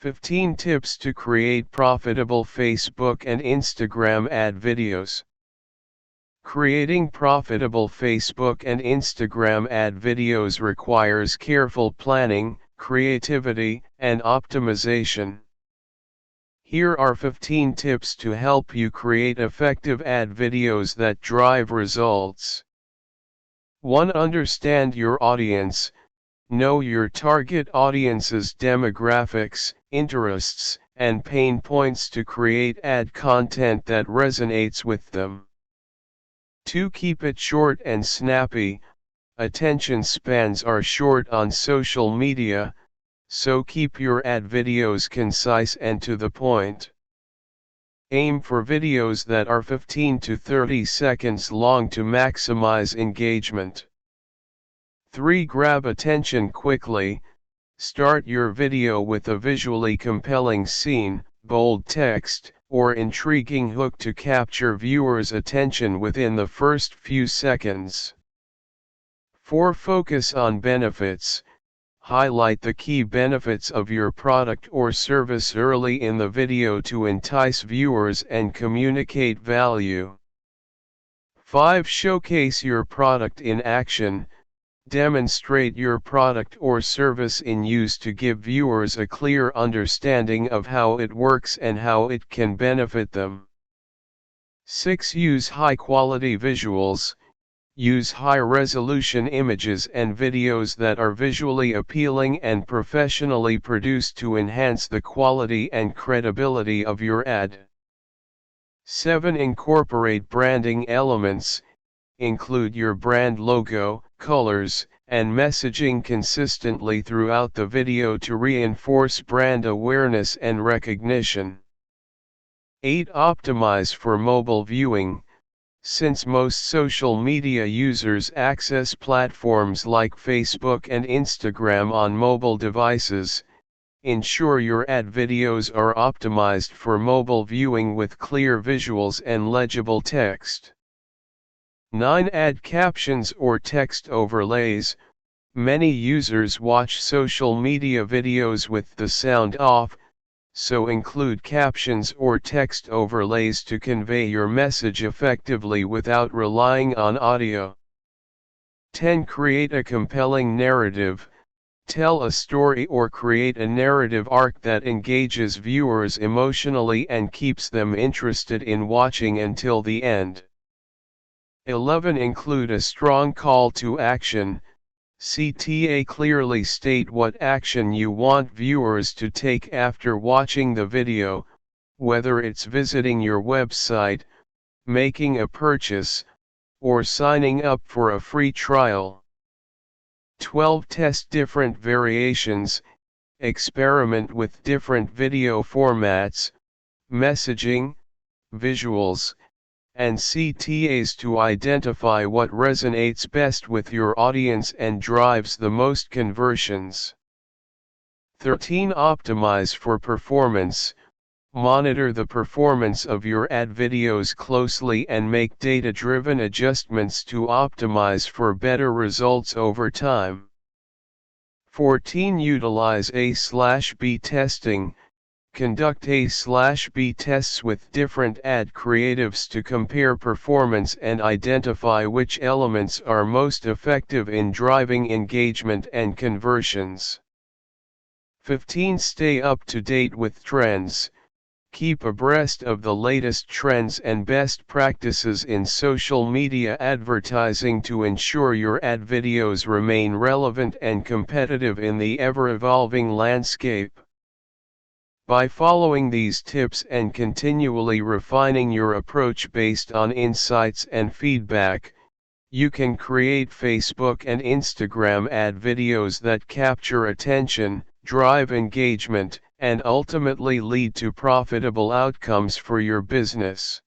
15 Tips to Create Profitable Facebook and Instagram Ad Videos. Creating profitable Facebook and Instagram ad videos requires careful planning, creativity, and optimization. Here are 15 tips to help you create effective ad videos that drive results. 1. Understand your audience. Know your target audience's demographics, interests, and pain points to create ad content that resonates with them. 2. Keep it short and snappy. Attention spans are short on social media, so keep your ad videos concise and to the point. Aim for videos that are 15 to 30 seconds long to maximize engagement. 3. Grab attention quickly. Start your video with a visually compelling scene, bold text, or intriguing hook to capture viewers' attention within the first few seconds. 4. Focus on benefits. Highlight the key benefits of your product or service early in the video to entice viewers and communicate value. 5. Showcase your product in action. Demonstrate your product or service in use to give viewers a clear understanding of how it works and how it can benefit them. 6. Use high-quality visuals. Use high-resolution images and videos that are visually appealing and professionally produced to enhance the quality and credibility of your ad. 7. Incorporate branding elements. Include your brand logo, colors, and messaging consistently throughout the video to reinforce brand awareness and recognition. 8. Optimize for mobile viewing. Since most social media users access platforms like Facebook and Instagram on mobile devices, ensure your ad videos are optimized for mobile viewing with clear visuals and legible text. 9. Add captions or text overlays. Many users watch social media videos with the sound off, so include captions or text overlays to convey your message effectively without relying on audio. 10. Create a compelling narrative. Tell a story or create a narrative arc that engages viewers emotionally and keeps them interested in watching until the end. 11. Include a strong call to action. CTA clearly state what action you want viewers to take after watching the video, whether it's visiting your website, making a purchase, or signing up for a free trial. 12. Test different variations. Experiment with different video formats, messaging, visuals, and CTAs to identify what resonates best with your audience and drives the most conversions. 13. Optimize for performance. Monitor the performance of your ad videos closely and make data-driven adjustments to optimize for better results over time. 14. Utilize A/B testing. Conduct A/B tests with different ad creatives to compare performance and identify which elements are most effective in driving engagement and conversions. 15. Stay up to date with trends. Keep abreast of the latest trends and best practices in social media advertising to ensure your ad videos remain relevant and competitive in the ever-evolving landscape. By following these tips and continually refining your approach based on insights and feedback, you can create Facebook and Instagram ad videos that capture attention, drive engagement, and ultimately lead to profitable outcomes for your business.